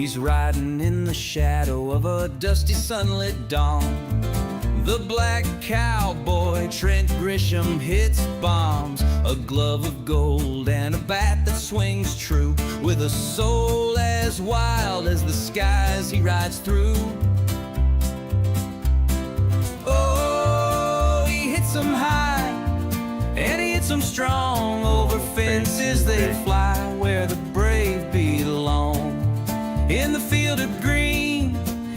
He's riding in the shadow of a dusty sunlit dawn. The black cowboy, Trent Grisham, hits bombs. A glove of gold and a bat that swings true. With a soul as wild as the skies he rides through. Oh, he hits them high, and he hits them strong. Over fences they fly, where the brave belong. In the field of green,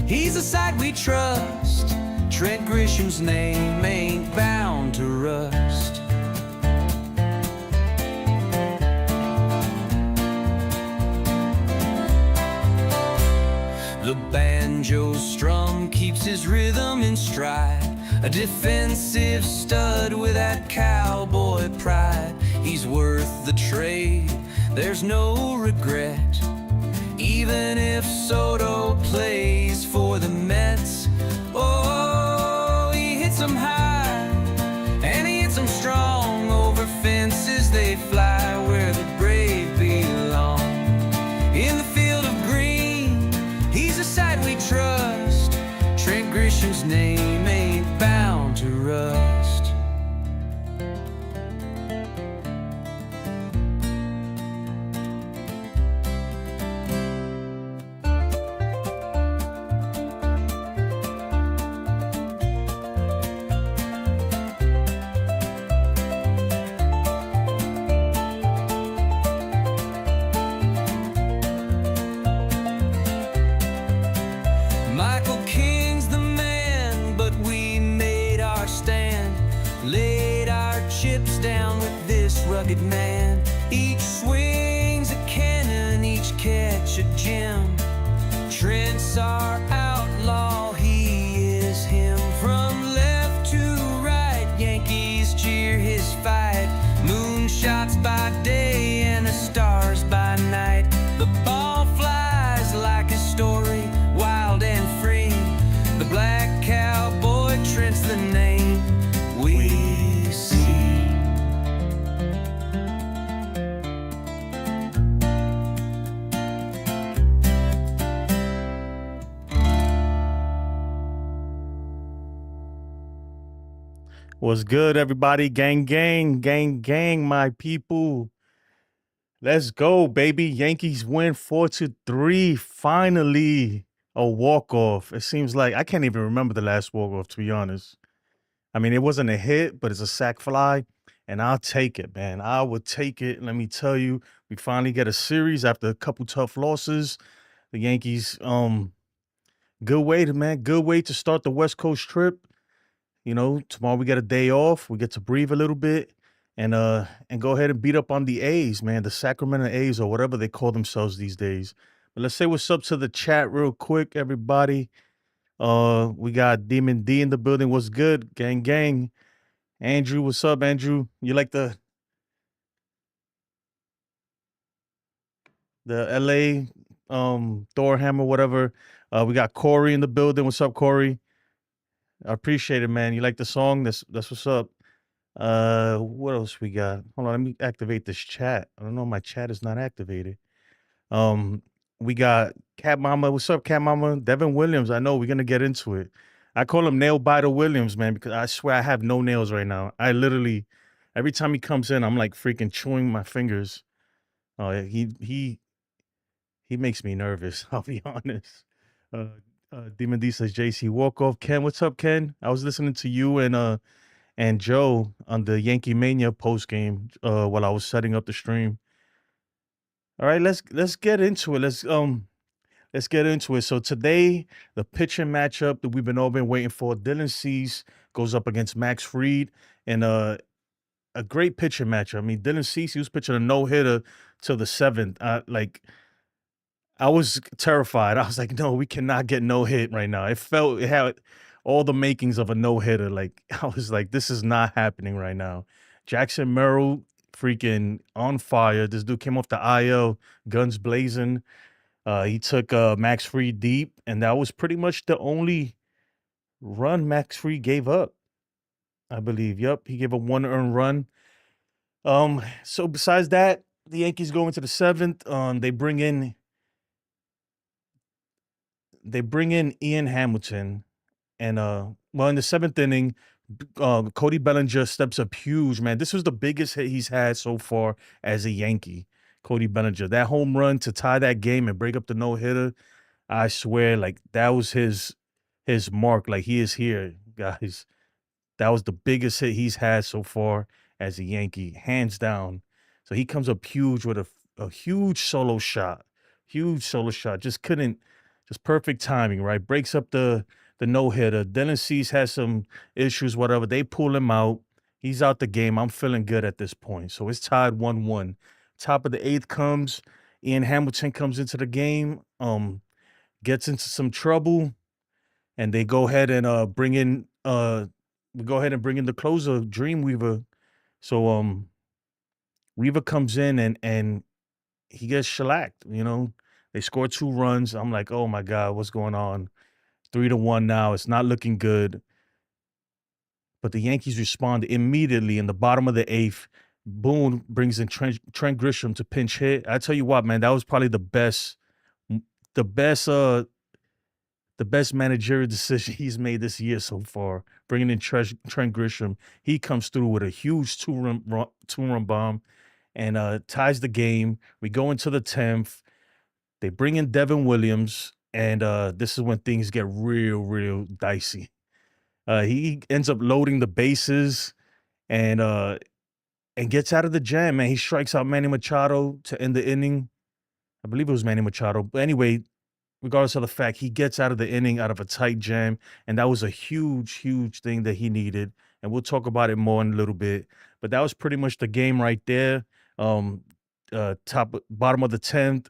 he's the sight we trust. Trent Grisham's name ain't bound to rust. The banjo's strum keeps his rhythm in stride. A defensive stud with that cowboy pride. He's worth the trade, there's no regret. Even if Soto plays for the Mets. Oh, he hits them high, and he hits them strong. Over fences they fly, where the brave belong. In the field of green, he's a sight we trust. Trent Grisham's name ain't bound to rust. Laid our chips down with this rugged man. Each swing's a cannon, each catch a gem. Trent's our outlaw, he is him. From left to right, Yankees cheer his fight. Moonshots by day and the stars by night. The ball flies like a story, wild and free. The black cowboy, Trent's the name we see. What's good, everybody? Gang, gang, gang, gang, my people. Let's go, baby. Yankees win 4-3. Finally, a walk-off. It seems like I can't even remember the last walk-off, to be honest. I mean, it wasn't a hit, but it's a sac fly, and I'll take it, man. I would take it. Let me tell you, we finally get a series after a couple tough losses. The Yankees, good way to start the West Coast trip. You know, tomorrow we get a day off. We get to breathe a little bit and go ahead and beat up on the A's, man, the Sacramento A's or whatever they call themselves these days. But let's say what's up to the chat real quick, everybody. We got Demon D in the building. What's good, gang, gang? Andrew, what's up, Andrew? You like the LA Thor Hammer, whatever. We got Corey in the building. What's up, Corey? I appreciate it, man. You like the song? That's what's up. What else we got? Hold on, let me activate this chat. I don't know, my chat is not activated. We got Cat Mama. What's up, Cat Mama? Devin Williams. I know we're gonna get into it. I call him Nail Biter Williams, man, because I swear I have no nails right now. I literally, every time he comes in, I'm like freaking chewing my fingers. He makes me nervous. I'll be honest. Demon D says JC walk-off. Ken, what's up, Ken? I was listening to you and Joe on the Yankee Mania post game while I was setting up the stream. All right, let's get into it. Let's get into it. So today, the pitching matchup that we've all been waiting for. Dylan Cease goes up against Max Fried in a great pitching matchup. I mean, Dylan Cease, he was pitching a no-hitter till the seventh. I was terrified. I was like, no, we cannot get no hit right now. It had all the makings of a no-hitter. Like, I was like, this is not happening right now. Jackson Merrill, freaking on fire. This dude came off the IL, guns blazing. He took Max Fried deep, and that was pretty much the only run Max Fried gave up, I believe. Yep, he gave a 1 earned run. So besides that, the Yankees go into the seventh. They bring in they bring in Ian Hamilton, and well, in the seventh inning, Cody Bellinger steps up huge, man. This was the biggest hit he's had so far as a Yankee. Cody Bellinger, that home run to tie that game and break up the no hitter. I swear, like that was his mark. Like he is here, guys. That was the biggest hit he's had so far as a Yankee, hands down. So he comes up huge with a huge solo shot. Huge solo shot. Just perfect timing, right? Breaks up the no-hitter. Dylan Cease has some issues, whatever. They pull him out. He's out the game. I'm feeling good at this point. So it's tied 1-1. Top of the eighth comes. Ian Hamilton comes into the game, gets into some trouble, and they go ahead and bring in we go ahead and bring in the closer, Dreamweaver. So Weaver comes in and he gets shellacked, you know. They score 2 runs. I'm like, oh my God, what's going on? 3-1 now. It's not looking good. But the Yankees respond immediately in the bottom of the eighth. Boone brings in Trent Grisham to pinch hit. I tell you what, man, that was probably the best the best managerial decision he's made this year so far, bringing in Trent Grisham. He comes through with a huge two-run bomb and ties the game. We go into the 10th. They bring in Devin Williams, and this is when things get real dicey. He ends up loading the bases and gets out of the jam, man. He strikes out Manny Machado to end the inning. I believe it was Manny Machado. But anyway, regardless of the fact, he gets out of the inning out of a tight jam, and that was a huge thing that he needed. And we'll talk about it more in a little bit. But that was pretty much the game right there. Bottom of the 10th.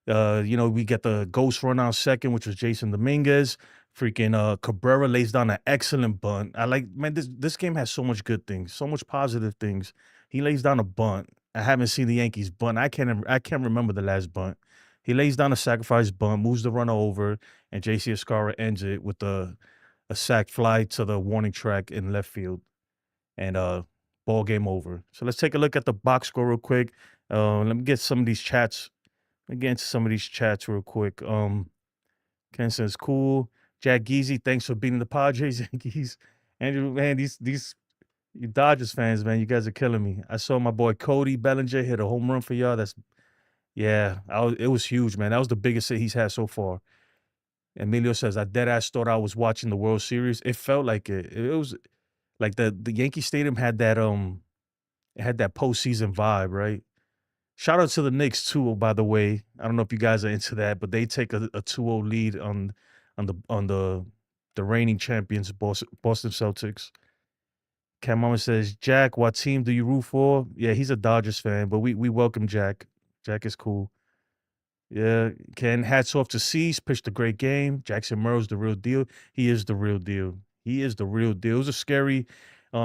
We get the ghost run out second, which was Jason Dominguez. Freaking Cabrera lays down an excellent bunt. Man, this game has so much good things, so much positive things. He lays down a bunt. I haven't seen the Yankees bunt. I can't remember the last bunt. He lays down a sacrifice bunt, moves the runner over, and JC Escarra ends it with a sac fly to the warning track in left field. And ball game over. So let's take a look at the box score real quick. Let me get some of these chats. Let me get into some of these chats real quick. Ken says, cool. Jack Geezy, thanks for beating the Padres, Yankees. Andrew, man, these you Dodgers fans, man, you guys are killing me. I saw my boy Cody Bellinger hit a home run for y'all. It was huge, man. That was the biggest hit he's had so far. Emilio says, I deadass thought I was watching the World Series. It felt like it. It was like the Yankee Stadium had that postseason vibe, right? Shout out to the Knicks too, by the way. I don't know if you guys are into that, but they take a 2-0 lead on the reigning champions, Boston Celtics. Cam Mama says, Jack, what team do you root for? Yeah, he's a Dodgers fan, but we welcome Jack. Jack is cool. Yeah, Ken, hats off to Cease, pitched a great game. Jackson Merrill's the real deal. He is the real deal. He is the real deal. It was a scary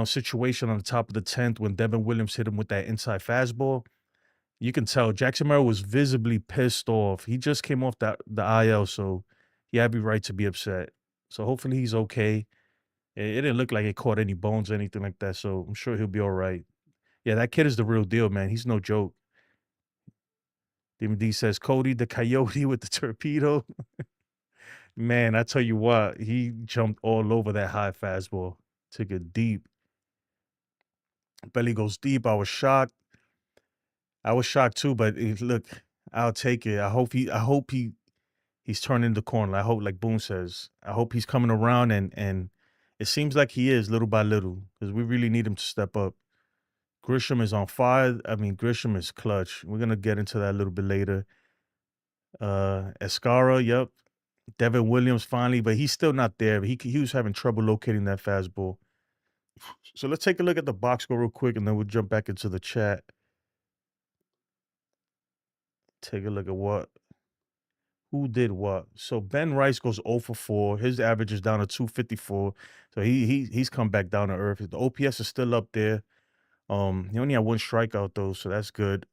situation on the top of the 10th when Devin Williams hit him with that inside fastball. You can tell Jackson Merrill was visibly pissed off. He just came off the IL, so he had every right to be upset. So hopefully he's okay. It didn't look like it caught any bones or anything like that, so I'm sure he'll be all right. Yeah, that kid is the real deal, man. He's no joke. DMD says, Cody, the coyote with the torpedo. Man, I tell you what, he jumped all over that high fastball. Took it deep. Belly goes deep. I was shocked. I was shocked too, but look, I'll take it. I hope he's turning the corner. I hope, like Boone says, I hope he's coming around and it seems like he is little by little because we really need him to step up. Grisham is on fire. I mean, Grisham is clutch. We're gonna get into that a little bit later. Escarra, yep. Devin Williams finally, but he's still not there. He was having trouble locating that fastball. So let's take a look at the box score real quick, and then we'll jump back into the chat. Take a look at who did what. So Ben Rice goes 0 for 4. His average is down to 254. So he's come back down to earth. The OPS is still up there. He only had 1 strikeout though, so that's good.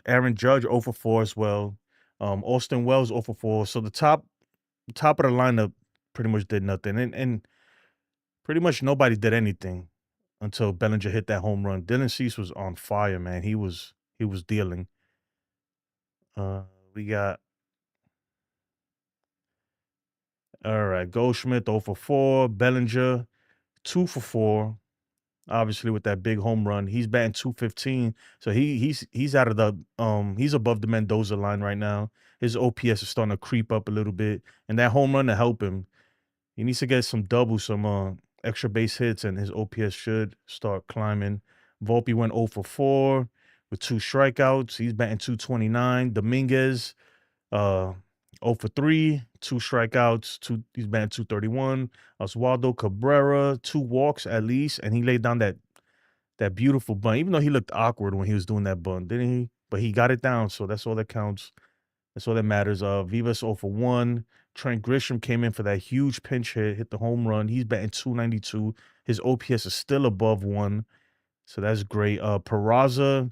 Aaron Judge 0 for 4 as well. Austin Wells 0 for 4. So the top of the lineup pretty much did nothing. And pretty much nobody did anything until Bellinger hit that home run. Dylan Cease was on fire, man. He was dealing. We got All right, Goldschmidt 0 for 4, Bellinger 2 for 4. Obviously, with that big home run, he's batting 215, so he's out of the he's above the Mendoza line right now. His OPS is starting to creep up a little bit, and that home run to help him. He needs to get some doubles, some extra base hits, and his OPS should start climbing. Volpe went 0 for 4 with 2 strikeouts. He's batting 229. Dominguez, 0 for 3, 2 strikeouts, he's batting 231. Oswaldo Cabrera, 2 walks at least, and he laid down that beautiful bunt, even though he looked awkward when he was doing that bunt, didn't he? But he got it down, so that's all that counts. That's all that matters. Vivas 0 for 1. Trent Grisham came in for that huge pinch hit the home run. He's batting 292. His OPS is still above 1, so that's great. Peraza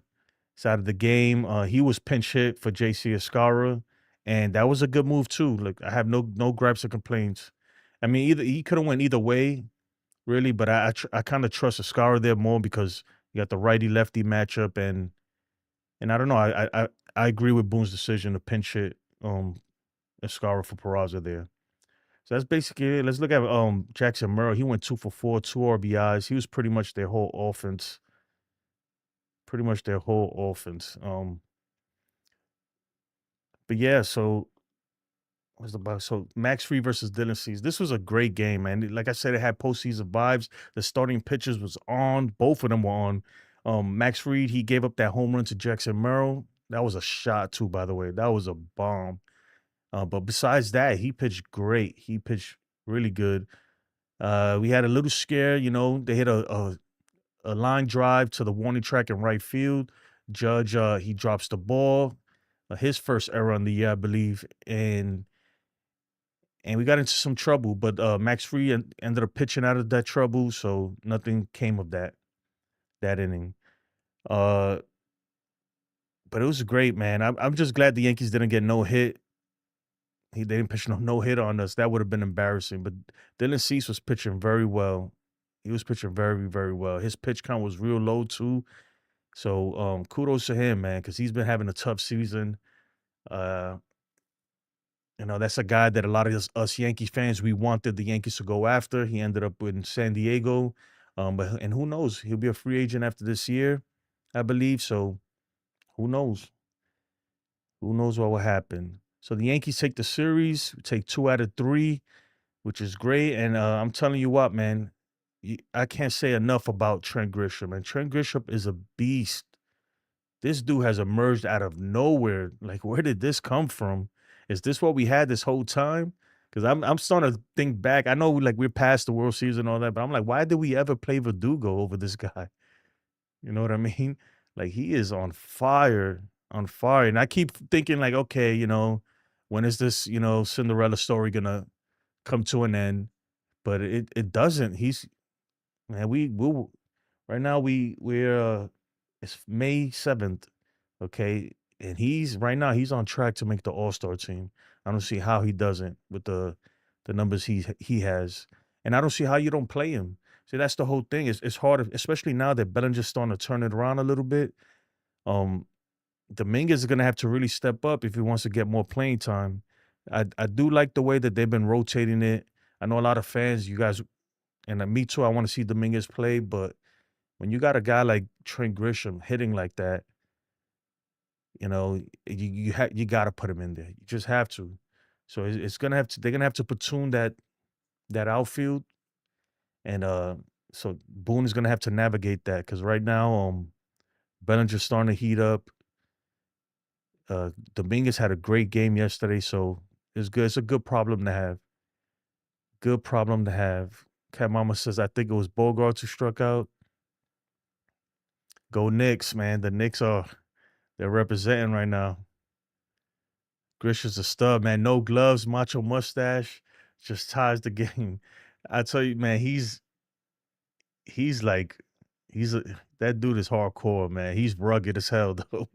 is out of the game. He was pinch hit for JC Escarra, and that was a good move too. Like, I have no gripes or complaints. I mean, either he could have went either way, really, but I kind of trust Escarra there more because you got the righty lefty matchup, and I don't know. I agree with Boone's decision to pinch hit Escarra for Peraza there. So that's basically it. Let's look at Jackson Merrill. He went 2 for 4, 2 RBIs. He was pretty much their whole offense. Pretty much their whole offense. But yeah, so what's the about? So Max Fried versus Dylan Cease. This was a great game, man. Like I said, it had postseason vibes. The starting pitchers was on. Both of them were on. Max Fried, he gave up that home run to Jackson Merrill. That was a shot too, by the way. That was a bomb. But besides that, he pitched great. He pitched really good. We had a little scare, they hit a line drive to the warning track in right field. Judge, he drops the ball. His first error on the year, I believe, and we got into some trouble. But Max Fried ended up pitching out of that trouble, so nothing came of that inning. But it was great, man. I'm just glad the Yankees didn't get no hit. They didn't pitch no hit on us. That would have been embarrassing. But Dylan Cease was pitching very well. He was pitching very, very well. His pitch count was real low too. So kudos to him, man, because he's been having a tough season. Uh, that's a guy that a lot of us Yankees fans, we wanted the Yankees to go after. He ended up in San Diego. And who knows? He'll be a free agent after this year, I believe. So who knows? Who knows what will happen? So the Yankees take the series, take 2 out of 3, which is great. And I'm telling you what, man, I can't say enough about Trent Grisham. And Trent Grisham is a beast. This dude has emerged out of nowhere. Like, where did this come from? Is this what we had this whole time? Because I'm starting to think back. I know like we're past the World Series and all that, but I'm like, why did we ever play Verdugo over this guy? You know what I mean? Like, he is on fire, on fire. And I keep thinking, like, okay, when is this, Cinderella story gonna come to an end? But it doesn't. Man, we'll right now we're it's May 7th, okay? And right now he's on track to make the All-Star team. I don't see how he doesn't with the numbers he has. And I don't see how you don't play him. See, that's the whole thing. It's hard, especially now that Bellinger's starting to turn it around a little bit. Um, Dominguez is gonna have to really step up if he wants to get more playing time. I do like the way that they've been rotating it. I know a lot of fans, you guys, and me too. I want to see Dominguez play, but when you got a guy like Trent Grisham hitting like that, you got to put him in there. You just have to. So it's gonna have to. They're gonna have to platoon that outfield, and so Boone is gonna have to navigate that because right now, Bellinger's starting to heat up. Dominguez had a great game yesterday, so it's good. It's a good problem to have. Good problem to have. Cat Mama says, I think it was Bogarts who struck out. Go Knicks, man. The Knicks they're representing right now. Grisham's a stud, man. No gloves, macho mustache, just ties the game. I tell you, man, he's like that dude is hardcore, man. He's rugged as hell, though.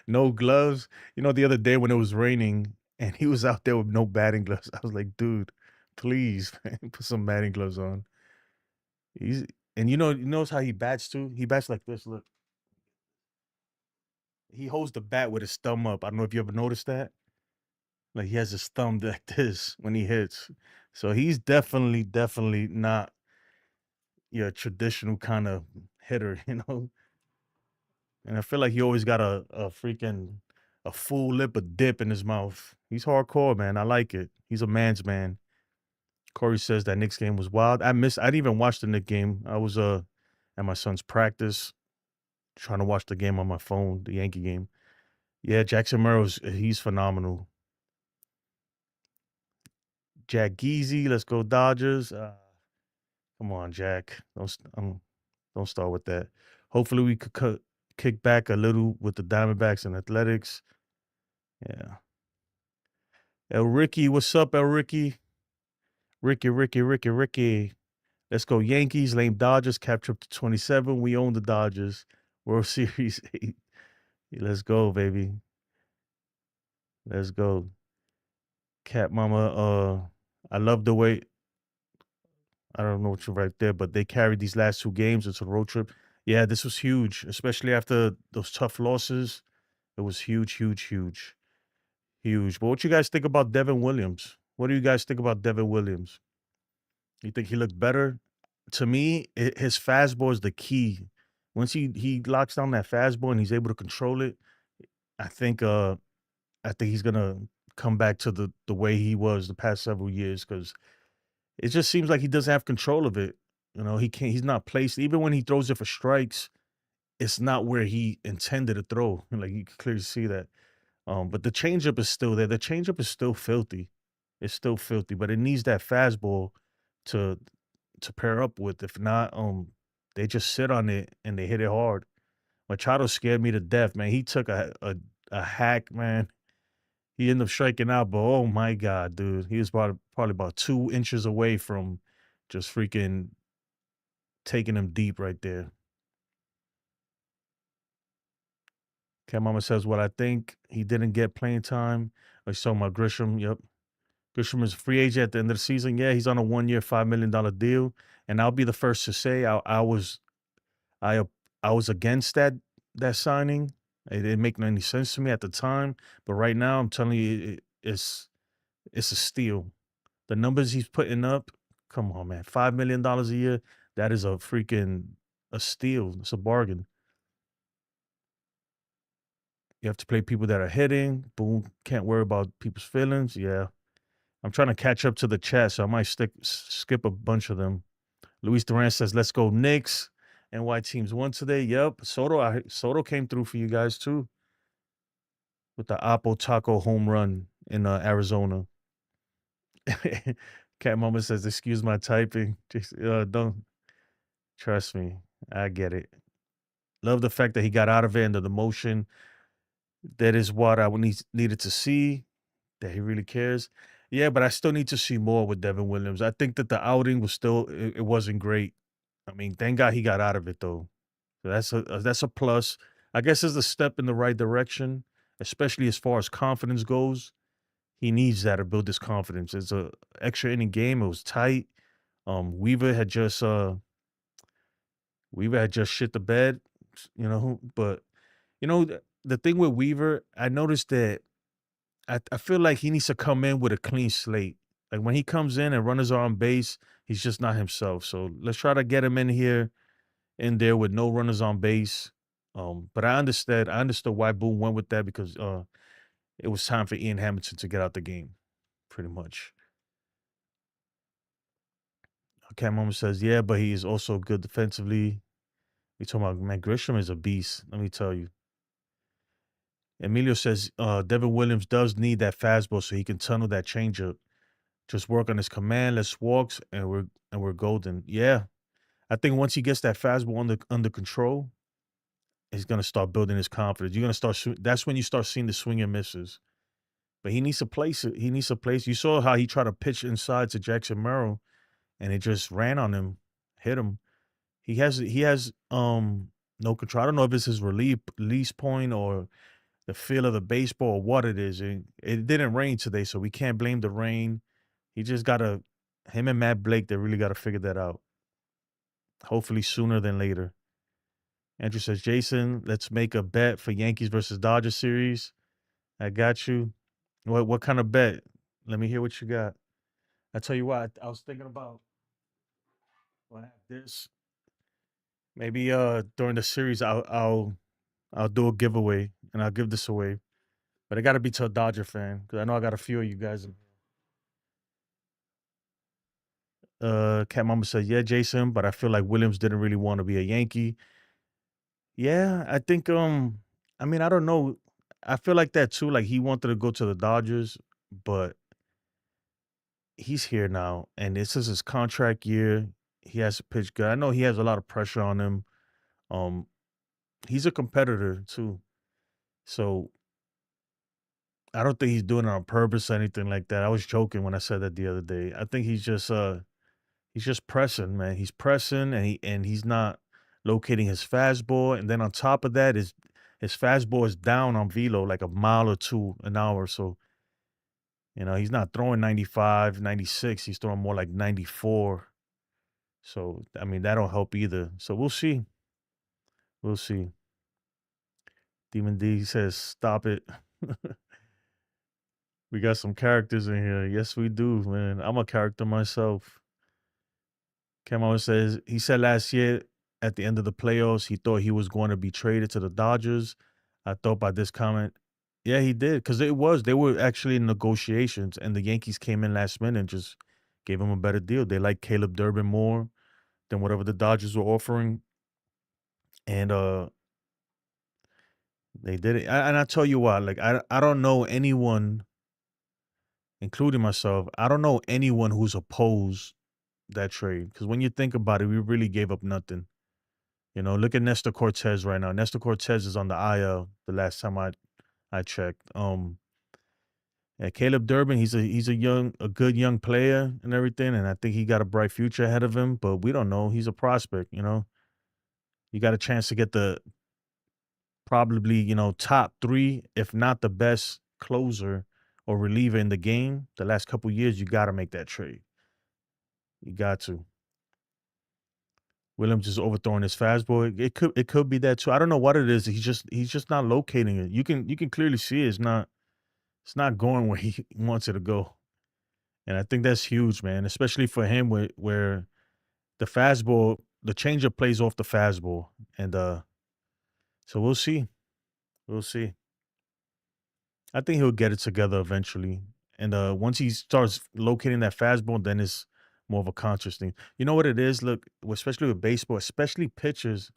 No gloves. The other day when it was raining and he was out there with no batting gloves, I was like, dude, please, man, put some batting gloves on. He's and you knows how he bats too. He bats like this. Look, he holds the bat with his thumb up. I don't know if you ever noticed that. Like, he has his thumb like this when he hits. So he's definitely not your traditional kind of hitter, you know. And I feel like he always got a freaking a full lip of dip in his mouth. He's hardcore, man. I like it. He's a man's man. Corey says that Knicks game was wild. I didn't even watch the Knicks game. I was at my son's practice trying to watch the game on my phone, the Yankee game. Yeah, Jackson Murrow's he's phenomenal. Jack Geezy, let's go Dodgers. Come on, Jack. Don't start with that. Hopefully we could kick back a little with the Diamondbacks and Athletics. Yeah. El Ricky, what's up, El Ricky? Ricky. Let's go Yankees, lame Dodgers, capture up to 27. We own the Dodgers. World Series 8. Let's go, baby. Let's go. Cat Mama, I love the way, I don't know what you're right there, but they carried these last two games. It's a road trip. Yeah, this was huge, especially after those tough losses. It was huge. Huge. But what you guys think about Devin Williams? What do you guys think about Devin Williams? You think he looked better? To me, his fastball is the key. Once he locks down that fastball and he's able to control it, I think he's gonna come back to the way he was the past several years because it just seems like he doesn't have control of it. You know, he's not placed. Even when he throws it for strikes, it's not where he intended to throw. Like you can clearly see that. But the changeup is still there. The changeup is still filthy. It's still filthy, but it needs that fastball to pair up with. If not, they just sit on it and they hit it hard. Machado scared me to death, man. He took a hack, man. He ended up striking out, but oh my God, dude. He was probably about 2 inches away from just freaking taking him deep right there. Cat Mama says what I think. He didn't get playing time. I saw my Grisham. Yep. Grisham is a free agent at the end of the season. Yeah, he's on a 1-year, $5 million deal. And I'll be the first to say I was I I was against that signing. It didn't make any sense to me at the time. But right now, I'm telling you, it's a steal. The numbers he's putting up, come on, man. $5 million a year, that is a steal. It's a bargain. You have to play people that are hitting. Boom. Can't worry about people's feelings. Yeah. I'm trying to catch up to the chat, so I might skip a bunch of them. Luis Duran says, let's go Knicks. NY teams won today. Yep. Soto came through for you guys too with the Oppo Taco home run in Arizona. Cat Mama says, excuse my typing. Just, don't trust me. I get it. Love the fact that he got out of it and the emotion. That is what I needed to see, that he really cares. Yeah, but I still need to see more with Devin Williams. I think that the outing was still, it wasn't great. I mean, thank God he got out of it though. So that's a plus. I guess it's a step in the right direction, especially as far as confidence goes. He needs that to build his confidence. It's a extra inning game. It was tight. Weaver had just shit the bed, you know. But you know the thing with Weaver, I noticed that I feel like he needs to come in with a clean slate. Like when he comes in and runners are on base, he's just not himself. So let's try to get him in there with no runners on base. But I understood why Boone went with that because it was time for Ian Hamilton to get out the game, pretty much. Cat Mama says, yeah, but he is also good defensively. We talking about, man, Grisham is a beast, let me tell you. Emilio says, Devin Williams does need that fastball so he can tunnel that changeup. Just work on his command, less walks, and we're golden. Yeah. I think once he gets that fastball under control, he's gonna start building his confidence. You're gonna that's when you start seeing the swing and misses. But he needs to place it. He needs to place. You saw how he tried to pitch inside to Jackson Merrill, and it just ran on him, hit him. He has no control. I don't know if it's his release point or the feel of the baseball or what it is. It didn't rain today, so we can't blame the rain. He just gotta him and Matt Blake, they really gotta figure that out. Hopefully sooner than later. Andrew says, Jason, let's make a bet for Yankees versus Dodgers series. I got you. What kind of bet? Let me hear what you got. I tell you what, I was thinking about when I have this. Maybe during the series I'll do a giveaway and I'll give this away. But it gotta be to a Dodger fan, because I know I got a few of you guys. Cat Mama said, yeah, Jason, but I feel like Williams didn't really want to be a Yankee. Yeah, I think I mean, I don't know. I feel like that too. Like he wanted to go to the Dodgers, but he's here now and this is his contract year. He has to pitch good. I know he has a lot of pressure on him. Um he's a competitor too. So I don't think he's doing it on purpose or anything like that. I was joking when I said that the other day. I think he's just pressing, man. He's pressing and he's not locating his fastball. And then on top of that, his fastball is down on velo like a mile or two an hour. So, he's not throwing 95, 96. He's throwing more like 94. So, I mean, that don't help either. So we'll see. We'll see. Demon D says, stop it. We got some characters in here. Yes, we do, man. I'm a character myself. Camo says he said last year at the end of the playoffs he thought he was going to be traded to the Dodgers. I thought by this comment, yeah, he did because they were actually in negotiations, and the Yankees came in last minute and just gave him a better deal. They liked Caleb Durbin more than whatever the Dodgers were offering, and they did it. And I tell you what, like I don't know anyone, including myself, I don't know anyone who's opposed that trade because when you think about it, we really gave up nothing. Look at Nestor Cortez right now. Nestor Cortez is on the IL the last time I checked. And Caleb Durbin, he's a good young player and everything, and I think he got a bright future ahead of him, but we don't know. He's a prospect. You got a chance to get the probably, top 3, if not the best closer or reliever in the game the last couple years, you got to make that trade. You got to. Williams is overthrowing his fastball. It could be that too. I don't know what it is. He's just not locating it. You can clearly see it's not going where he wants it to go. And I think that's huge, man, especially for him where the fastball, the changeup plays off the fastball. And so we'll see. We'll see. I think he'll get it together eventually. And once he starts locating that fastball, then it's more of a conscious thing. You know what it is? Look, especially with baseball, especially pitchers,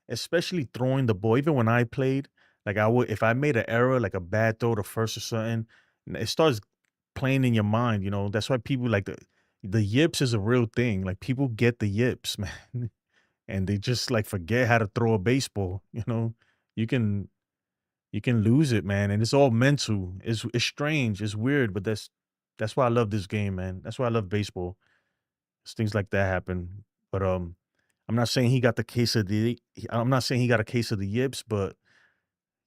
especially throwing the ball. Even when I played, like I would, if I made an error, like a bad throw to first or something, it starts playing in your mind. That's why people like the yips is a real thing. Like people get the yips, man, and they just like forget how to throw a baseball. You can you can lose it, man, and it's all mental. It's strange, it's weird, but that's why I love this game, man. That's why I love baseball. 'Cause things like that happen. But I'm not saying he got the case of I'm not saying he got a case of the yips, but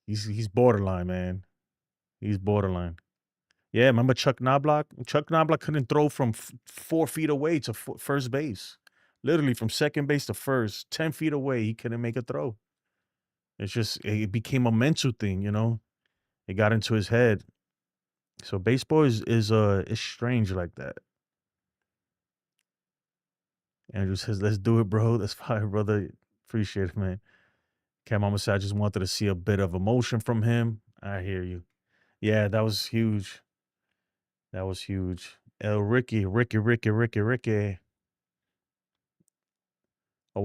he's borderline, man. He's borderline. Yeah, remember Chuck Knobloch? Chuck Knobloch couldn't throw from 4 feet away to first base. Literally from second base to first, 10 feet away, he couldn't make a throw. It became a mental thing. It got into his head. So baseball is strange like that. Andrew says, "Let's do it, bro. That's fine, brother. Appreciate it, man." Cam Mama said, "I just wanted to see a bit of emotion from him." I hear you. Yeah, that was huge. That was huge. El Ricky. Oh,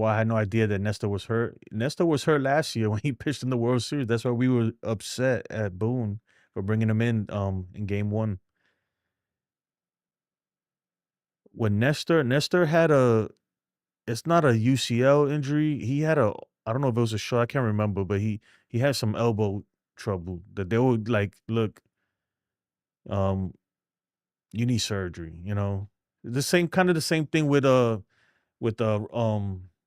I had no idea that Nestor was hurt. Nestor was hurt last year when he pitched in the World Series. That's why we were upset at Boone for bringing him in Game 1. When Nestor had it's not a UCL injury. He had I don't know if it was a shoulder. I can't remember, but he had some elbow trouble that they would like, look, um, you need surgery. The same thing with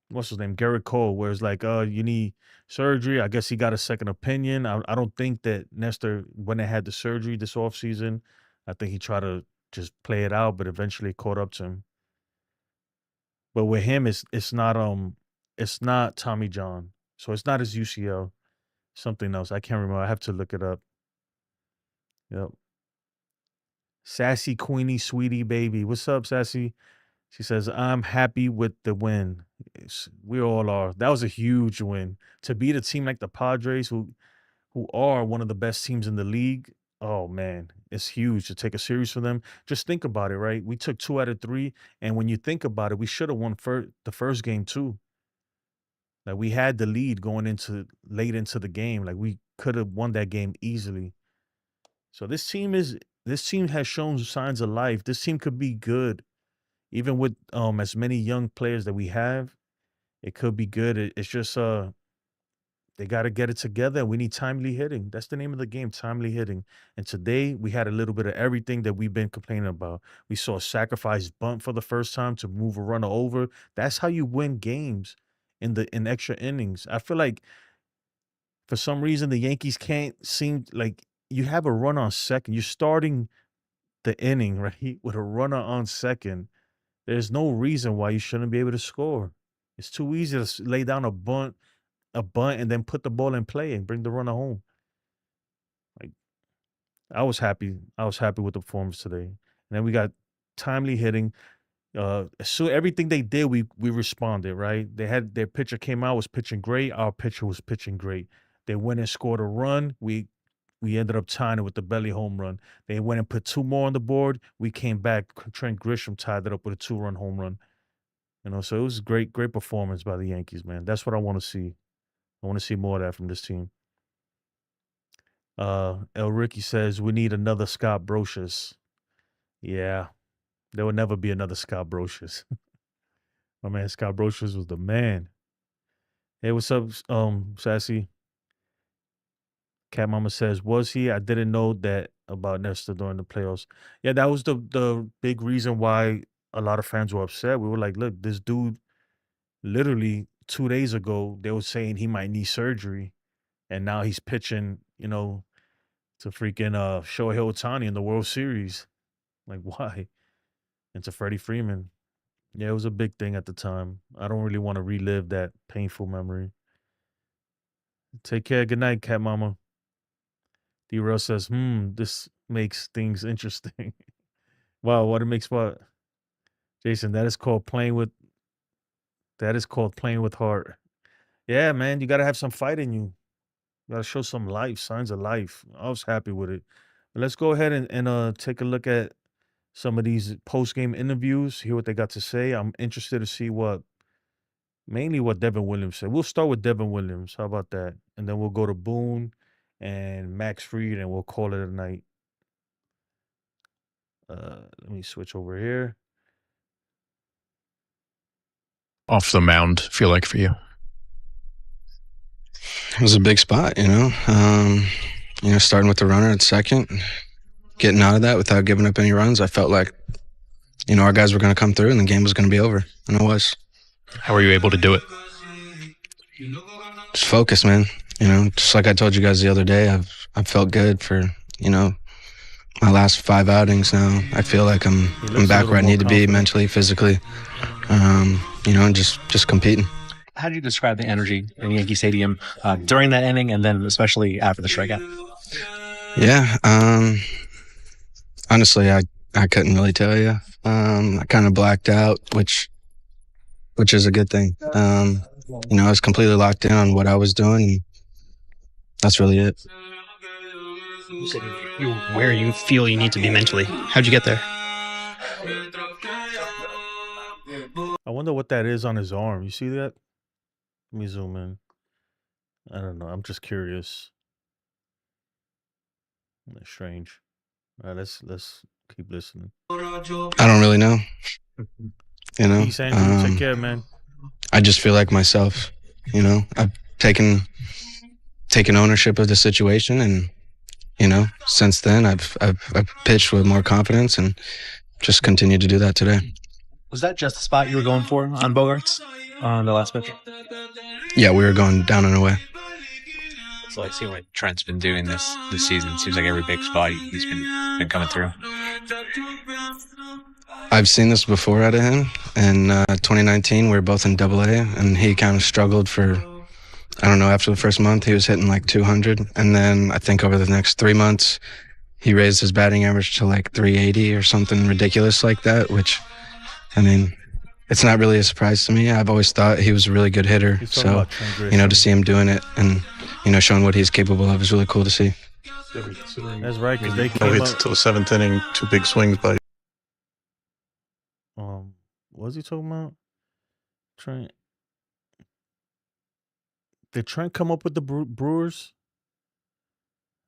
what's his name? Garrett Cole, where it's like, you need surgery. I guess he got a second opinion. I don't think that Nestor, when they had the surgery this offseason, I think he tried to just play it out, but eventually it caught up to him. But with him, it's not Tommy John. So it's not his UCL. Something else. I can't remember. I have to look it up. Yep. Sassy Queenie, sweetie baby. What's up, Sassy? She says, I'm happy with the win. We all are. That was a huge win. To beat a team like the Padres, who are one of the best teams in the league. Oh man, it's huge to take a series for them. Just think about it, right? We took 2 out of 3, and when you think about it, we should have won the first game too. Like we had the lead going into late into the game. Like we could have won that game easily. So this team has shown signs of life. This team could be good, even with as many young players that we have. It could be good. It's just they got to get it together. We need timely hitting. That's the name of the game, timely hitting. And today we had a little bit of everything that we've been complaining about. We saw a sacrifice bunt for the first time to move a runner over. That's how you win games in extra innings. I feel like for some reason the Yankees can't seem like you have a runner on second. You're starting the inning, right, with a runner on second. There's no reason why you shouldn't be able to score. It's too easy to lay down a bunt, and then put the ball in play and bring the runner home. Like I was happy. I was happy with the performance today. And then we got timely hitting. So everything they did, we responded, right? They had their pitcher came out, was pitching great. Our pitcher was pitching great. They went and scored a run. We ended up tying it with the belly home run. They went and put 2 more on the board. We came back. Trent Grisham tied it up with a 2-run home run. So it was great performance by the Yankees, man. That's what I want to see. I want to see more of that from this team. El Ricky says we need another Scott Brocious. Yeah, there will never be another Scott Brocious. My man Scott Brocious was the man. Hey, what's up, Sassy? Cat Mama says, was he? I didn't know that about Nestor during the playoffs. Yeah, that was the big reason why a lot of fans were upset. We were like, look, this dude literally 2 days ago, they were saying he might need surgery. And now he's pitching, to freaking Shohei Ohtani in the World Series. Like, why? And to Freddie Freeman. Yeah, it was a big thing at the time. I don't really want to relive that painful memory. Take care. Good night, Cat Mama. D-Rail says, this makes things interesting. Wow, what it makes what? Jason, that is called playing with heart. Yeah, man, you got to have some fight in you. You got to show some life, signs of life. I was happy with it. But let's go ahead and take a look at some of these post-game interviews, hear what they got to say. I'm interested to see mainly what Devin Williams said. We'll start with Devin Williams. How about that? And then we'll go to Boone and Max Fried, and we'll call it a night. Let me switch over here. Off the mound feel like for you? It was a big spot, starting with the runner at second, getting out of that without giving up any runs. I felt like, our guys were going to come through and the game was going to be over, and it was. How were you able to do it? Just focus, man. Just like I told you guys the other day, I've felt good for, my last 5 outings now. I feel like I'm back where I need to be mentally, physically, and just competing. How do you describe the energy in Yankee Stadium during that inning and then especially after the strikeout? Yeah, honestly, I couldn't really tell you. I kind of blacked out, which is a good thing. I was completely locked in on what I was doing, and that's really it. You said you're where you feel you need to be mentally. How'd you get there? I wonder what that is on his arm. You see that? Let me zoom in. I don't know. I'm just curious. That's strange. All right, let's keep listening. I don't really know. Peace, Andrew. Take care, man. I just feel like myself. I've taken ownership of the situation, and since then I've pitched with more confidence and just continued to do that today. Was that just the spot you were going for on Bogarts on the last pitch? Yeah, we were going down and away. So I see what Trent's been doing this season. It seems like every big spot he's been coming through. I've seen this before out of him. In 2019, we were both in AA, and he kind of struggled for, I don't know, after the first month, he was hitting like 200. And then I think over the next 3 months, he raised his batting average to like 380 or something ridiculous like that, which, I mean, it's not really a surprise to me. I've always thought he was a really good hitter. He's talking So, about Trent Grisham. you know, to see him doing it and, you know, showing what he's capable of is really cool to see. That's right, because they No came hits up. till the seventh inning, 2 big swings by What was he talking about? Trent. Did Trent come up with the Brewers?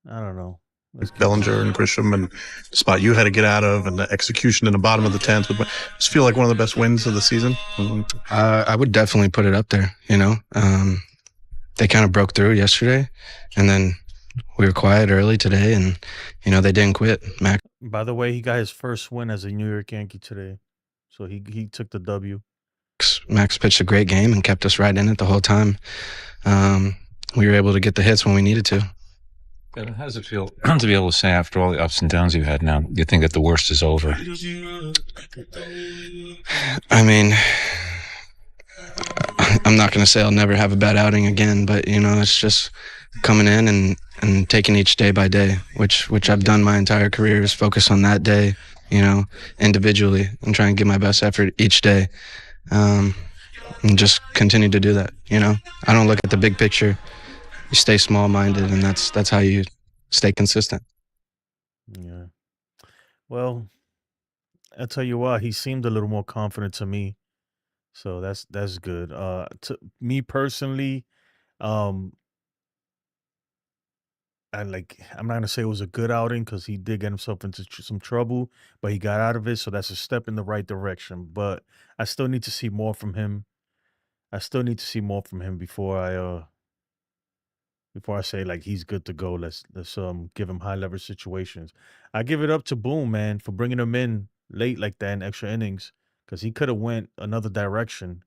I don't know. Let's keep Bellinger going. and Grisham, and the spot you had to get out of, and the execution in the bottom of the 10th. Would just feel like one of the best wins of the season. I would definitely put it up there, you know. They kind of broke through yesterday, and then we were quiet early today, and, you know, they didn't quit. By the way, he got his first win as a New York Yankee today. So he took the W. Max pitched a great game and kept us right in it the whole time. We were able to get the hits when we needed to. How does it feel to be able to say after all the ups and downs you've had now, you think that the worst is over? I mean, I'm not going to say I'll never have a bad outing again, but, you know, it's just coming in and taking each day by day, which I've done my entire career, is focus on that day, you know, individually, and try and give my best effort each day. And just continue to do that, you know. I don't look at the big picture. You stay small-minded, and that's how you stay consistent. Yeah. Well, I'll tell you what, he seemed a little more confident to me. So that's good. To me personally, I'm not gonna say it was a good outing because he did get himself into some trouble, but he got out of it, so that's a step in the right direction. But I still need to see more from him. Before I say like he's good to go. Let's give him high leverage situations. I give it up to Boone, man, for bringing him in late like that in extra innings, because he could have went another direction.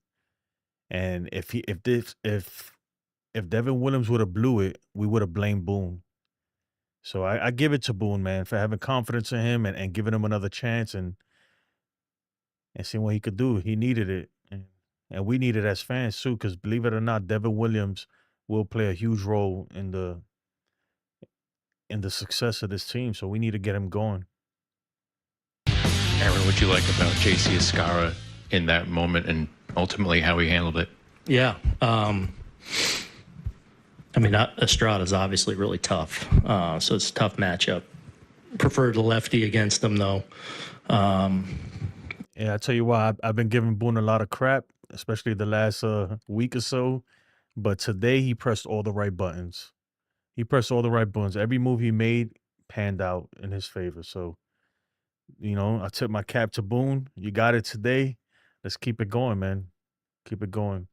And if Devin Williams would have blew it, we would have blamed Boone. So I give it to Boone, man, for having confidence in him and giving him another chance and seeing what he could do. He needed it. And we need it as fans too, because believe it or not, Devin Williams will play a huge role in the success of this team. So we need to get him going. Aaron, what you like about JC Escarra in that moment and ultimately how he handled it? Yeah. I mean, Estrada's obviously really tough. So it's a tough matchup. Prefer the lefty against them, though. Yeah, I tell you why, I've been giving Boone a lot of crap, especially the last week or so. But today he pressed all the right buttons. Every move he made panned out in his favor. So, you know, I took my cap to Boone. You got it today. Let's keep it going, man. Keep it going.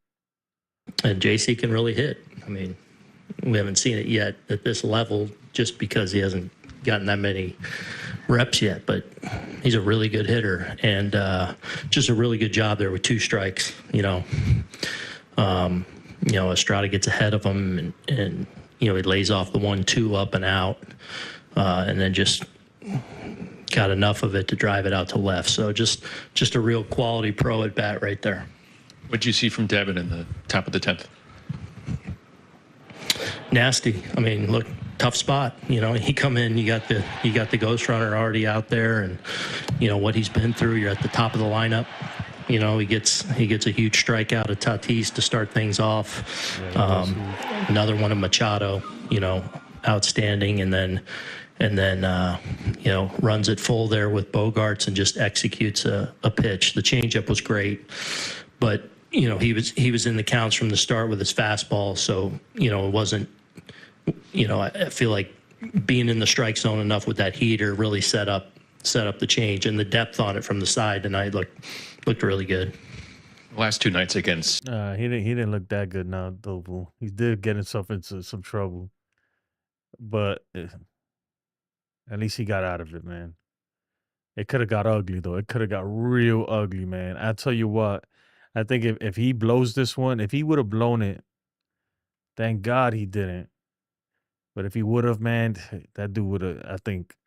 And JC can really hit. I mean, we haven't seen it yet at this level just because he hasn't gotten that many reps yet, but he's a really good hitter and just a really good job there with 2 strikes, you know. Estrada gets ahead of him and you know, he lays off the 1-2 up and out and then just got enough of it to drive it out to left. So just a real quality pro at bat right there. What did you see from Devin in the top of the 10th? Nasty. I mean, look, tough spot. You know, he come in, you got the ghost runner already out there, and you know what he's been through. You're at the top of the lineup. You know, he gets a huge strikeout of Tatis to start things off. Another one of Machado. You know, outstanding, and then you know, runs it full there with Bogarts and just executes a pitch. The changeup was great, but you know, he was in the counts from the start with his fastball, so you know, it wasn't, you know, I feel like being in the strike zone enough with that heater really set up the change, and the depth on it from the side tonight looked really good. Last 2 nights against He didn't look that good now, though. He did get himself into some trouble, but at least he got out of it, man. It could have got ugly, though. It could have got real ugly, man. I tell you what, I think if he blows this one, if he would have blown it, thank God he didn't. But if he would have, man, that dude would have, I think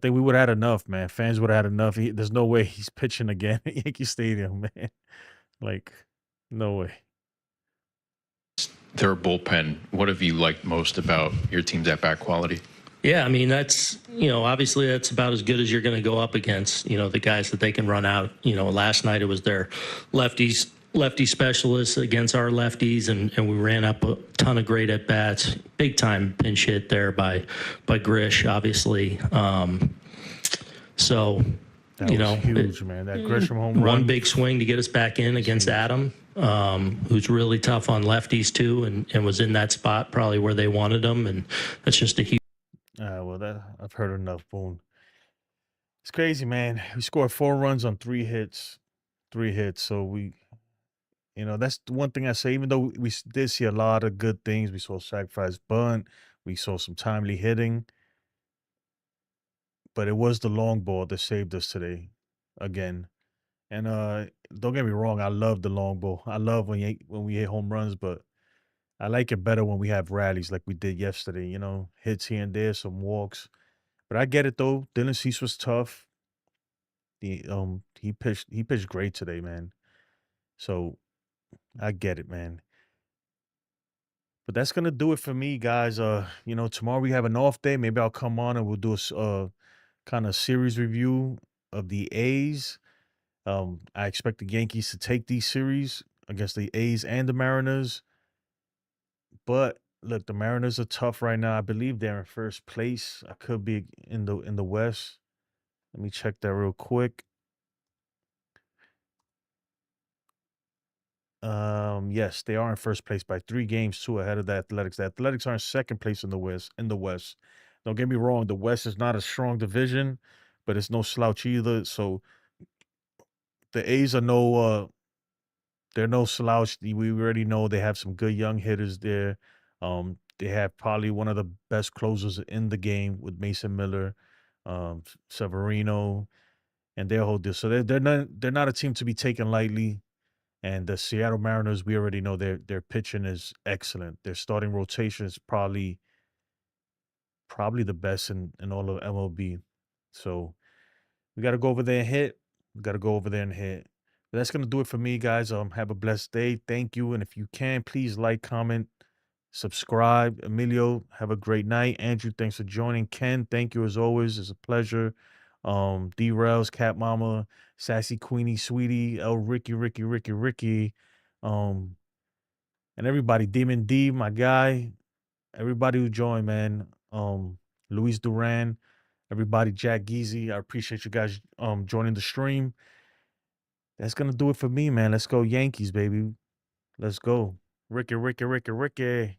we would have had enough, man. Fans would have had enough. There's no way he's pitching again at Yankee Stadium, man. Like, no way. their bullpen. What have you liked most about your team's at-bat quality? Yeah, I mean that's obviously that's about as good as you're going to go up against the guys that they can run out. Last night it was their lefty specialists against our lefties, and we ran up a ton of great at bats. Big time pinch hit there by Grish, obviously. So That was huge, man. That Grisham home run. one big swing to get us back in against Adam, who's really tough on lefties too, and was in that spot probably where they wanted him, and that's just a huge. Well, I've heard enough. Boone. It's crazy, man. We scored 4 runs on 3 hits. 3 hits. So that's the one thing I say. Even though we did see a lot of good things, we saw sacrifice bunt, we saw some timely hitting, but it was the long ball that saved us today, again. And don't get me wrong, I love the long ball. I love when we hit home runs, but I like it better when we have rallies like we did yesterday. Hits here and there, some walks. But I get it though. Dylan Cease was tough. He pitched great today, man. So I get it, man. But that's gonna do it for me, guys. Tomorrow we have an off day. Maybe I'll come on and we'll do a kind of series review of the A's. I expect the Yankees to take these series against the A's and the Mariners. But look, the Mariners are tough right now. I believe they're in first place. I could be in the West. Let me check that real quick. Yes, they are in first place by 3 games, 2 ahead of the Athletics. The Athletics are in second place in the West. Don't get me wrong, the West is not a strong division, but it's no slouch either. So the A's are they're no slouch. We already know they have some good young hitters there. They have probably one of the best closers in the game with Mason Miller, Severino, and their whole deal. So they're not a team to be taken lightly. And the Seattle Mariners, we already know their pitching is excellent. Their starting rotation is probably the best in all of MLB. So we got to go over there and hit. We got to go over there and hit. But that's gonna do it for me, guys. Have a blessed day. Thank you, and if you can, please like, comment, subscribe. Emilio, have a great night. Andrew, thanks for joining. Ken, thank you as always. It's a pleasure. D-Rails, Cat Mama, Sassy Queenie, Sweetie, Ricky, and everybody, Demon D, my guy, everybody who joined, man. Luis Duran, everybody, Jack Geezy. I appreciate you guys joining the stream. That's gonna do it for me, man. Let's go Yankees, baby. Let's go. Ricky.